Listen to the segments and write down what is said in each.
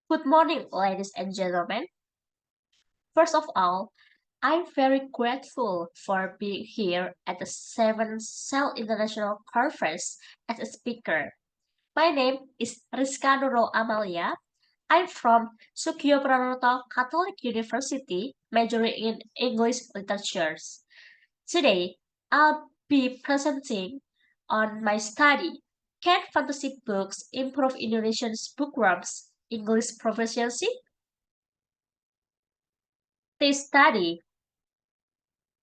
Good morning, ladies and gentlemen. First of all, I'm very grateful for being here at the 7th Cell International Conference as a speaker. My name is Rizka Nurul Amalia. I'm from Sugio Pranoto Catholic University, majoring in English literatures. Today, I'll be presenting on my study. Can fantasy books improve Indonesian's bookworms English proficiency? This study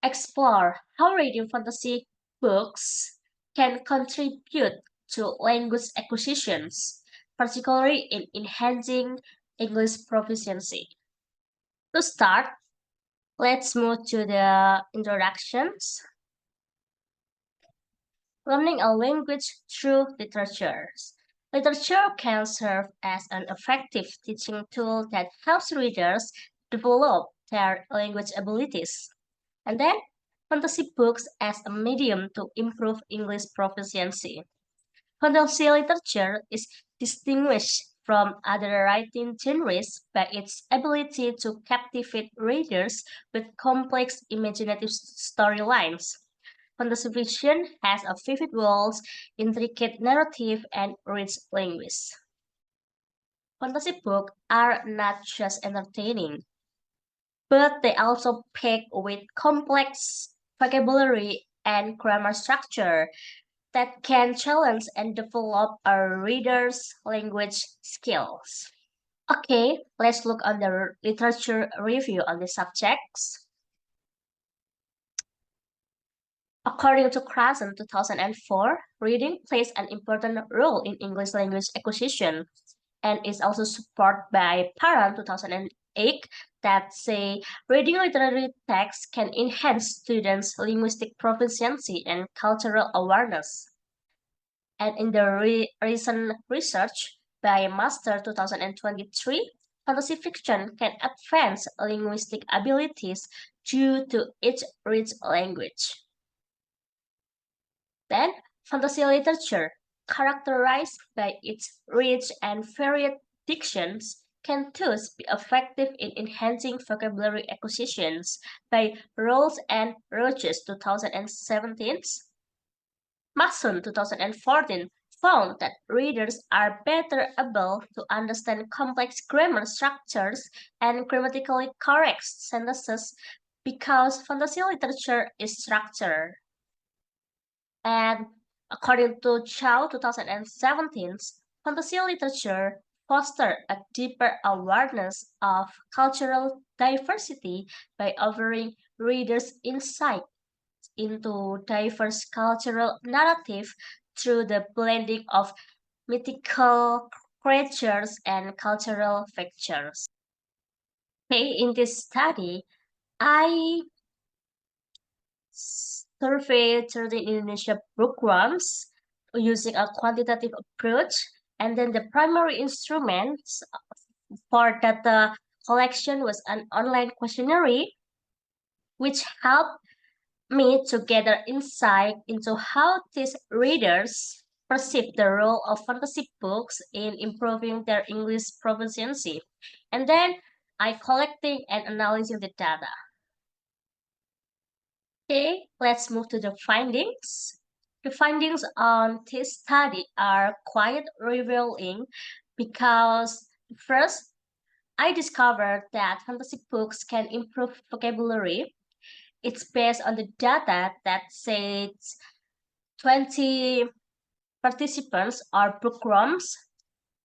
explore how reading fantasy books can contribute to language acquisitions, particularly in enhancing English proficiency. To start, let's move to the introductions. Learning a language through literature. Literature can serve as an effective teaching tool that helps readers develop their language abilities. And then fantasy books as a medium to improve English proficiency. Fantasy literature is distinguished from other writing genres by its ability to captivate readers with complex imaginative storylines. Fantasy fiction has a vivid world, intricate narrative, and rich language. Fantasy books are not just entertaining, but they also pack with complex vocabulary and grammar structure that can challenge and develop our readers' language skills. Okay, let's look on the literature review on the subjects. According to Krasen 2004, reading plays an important role in English language acquisition and is also supported by Paran 2008 that say reading literary texts can enhance students' linguistic proficiency and cultural awareness. And in the recent research by Master 2023, fantasy fiction can advance linguistic abilities due to its rich language. Then, fantasy literature, characterized by its rich and varied dictions, can thus be effective in enhancing vocabulary acquisitions by Rolls and Rogers 2017. Mason 2014 found that readers are better able to understand complex grammar structures and grammatically correct sentences because fantasy literature is structured. And according to Chow 2017, fantasy literature fostered a deeper awareness of cultural diversity by offering readers insight into diverse cultural narrative through the blending of mythical creatures and cultural features. Okay, in this study, I surveyed 13 Indonesia bookworms using a quantitative approach, and then the primary instruments for data collection was an online questionnaire, which helped me to gather insight into how these readers perceive the role of fantasy books in improving their English proficiency. And then I collecting and analyzing the data. Okay, let's move to the findings. The findings on this study are quite revealing because first, I discovered that fantasy books can improve vocabulary. It's based on the data that says 20 participants or bookworms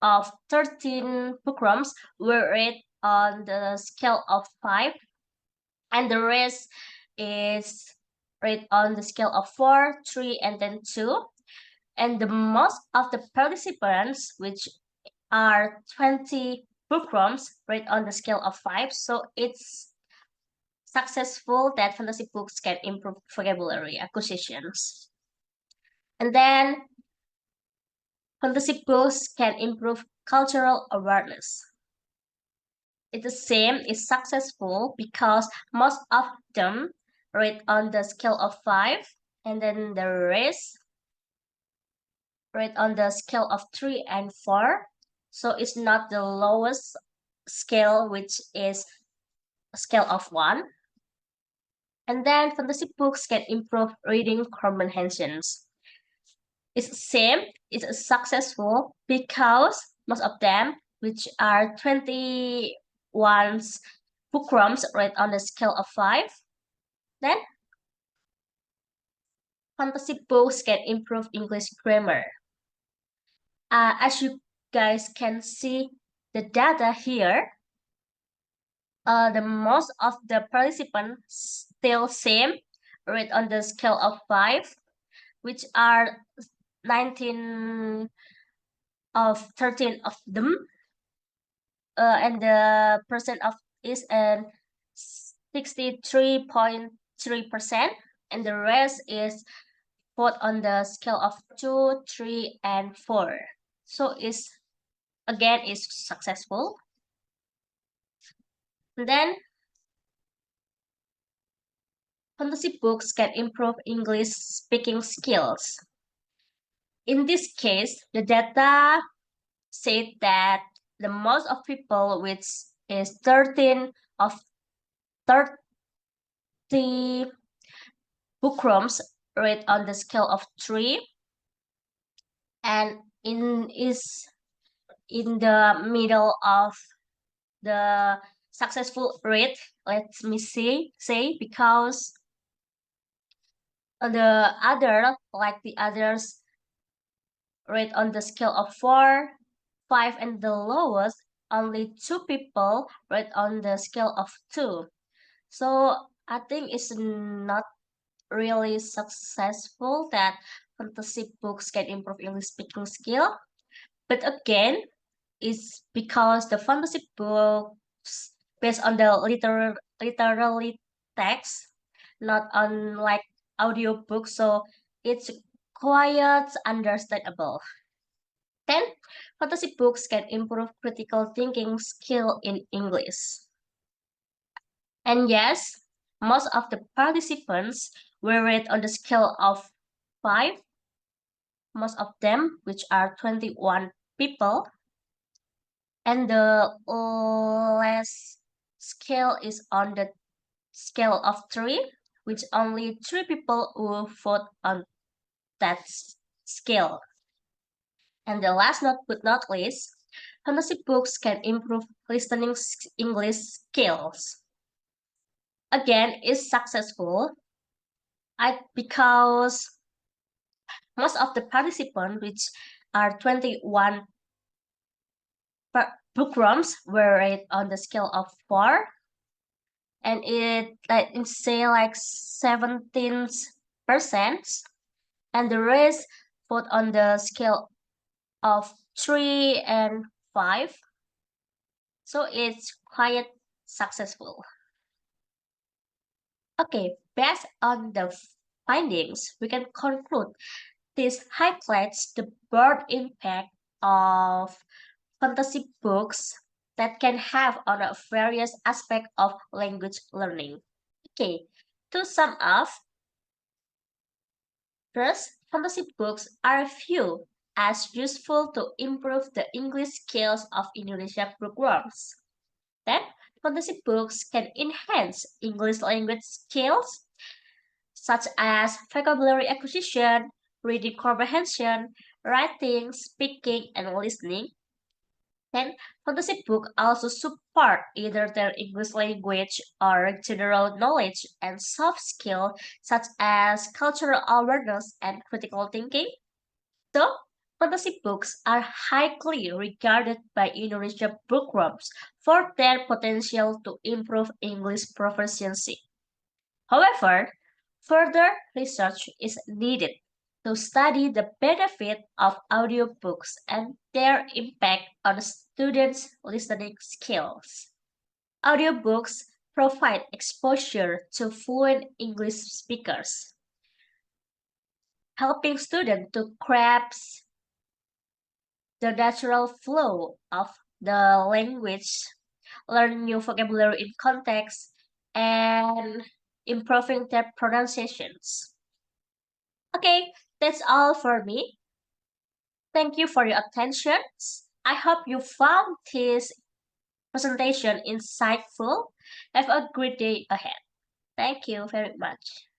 of 13 bookworms were rated on the scale of 5, and the rest is rated on the scale of 4, 3, and then 2. And the most of the participants, which are 20 bookworms, rated on the scale of 5. So it's successful that fantasy books can improve vocabulary acquisitions. And then fantasy books can improve cultural awareness. It's the same is successful because most of them rate on the scale of 5, and then the rest rate on the scale of 3 and 4. So it's not the lowest scale, which is a scale of 1. And then fantasy books can improve reading comprehensions. It's same, it's successful because most of them, which are 21 bookrooms rate on the scale of 5. Then fantasy books can improve English grammar. As you guys can see the data here, the most of the participants still same rate on the scale of 5, which are 19 of 13 of them, and the percent of is 63.3%, and the rest is both on the scale of 2, 3, and 4. So it's again is successful. And then fantasy books can improve English speaking skills. In this case, the data said that the most of people, which is 13 of 30 bookrooms, rate on the scale of 3, and is in the middle of the successful rate. Let me say because the other, like the others, rate on the scale of 4, 5, and the lowest, only 2 people rate on the scale of 2. So I think it's not really successful that fantasy books can improve English speaking skill. But again, it's because the fantasy books based on the literally text, not on like audio books, so it's quite understandable. Then, fantasy books can improve critical thinking skill in English. And yes, most of the participants were rated on the scale of 5, most of them, which are 21 people, and the last scale is on the scale of 3, which only 3 people will vote on that scale. And the last but not least, fantasy books can improve listening English skills. Again, is successful because most of the participants, which are 21 bookrooms, were rated on the scale of 4, and it like say like 17%, and the rest vote on the scale of 3 and 5. So it's quite successful. Okay, based on the findings, we can conclude this highlights the broad impact of fantasy books that can have on a various aspects of language learning. Okay, to sum up, first, fantasy books are viewed as useful to improve the English skills of Indonesia programs. Then, fantasy books can enhance English language skills such as vocabulary acquisition, reading comprehension, writing, speaking, and listening. Then, fantasy books also support either their English language or general knowledge and soft skills such as cultural awareness and critical thinking. So, fantasy books are highly regarded by Indonesia bookworms for their potential to improve English proficiency. However, further research is needed to study the benefit of audiobooks and their impact on students' listening skills. Audiobooks provide exposure to fluent English speakers, helping students to grasp the natural flow of the language, learn new vocabulary in context, and improving their pronunciations. Okay, that's all for me. Thank you for your attention. I hope you found this presentation insightful. Have a great day ahead. Thank you very much.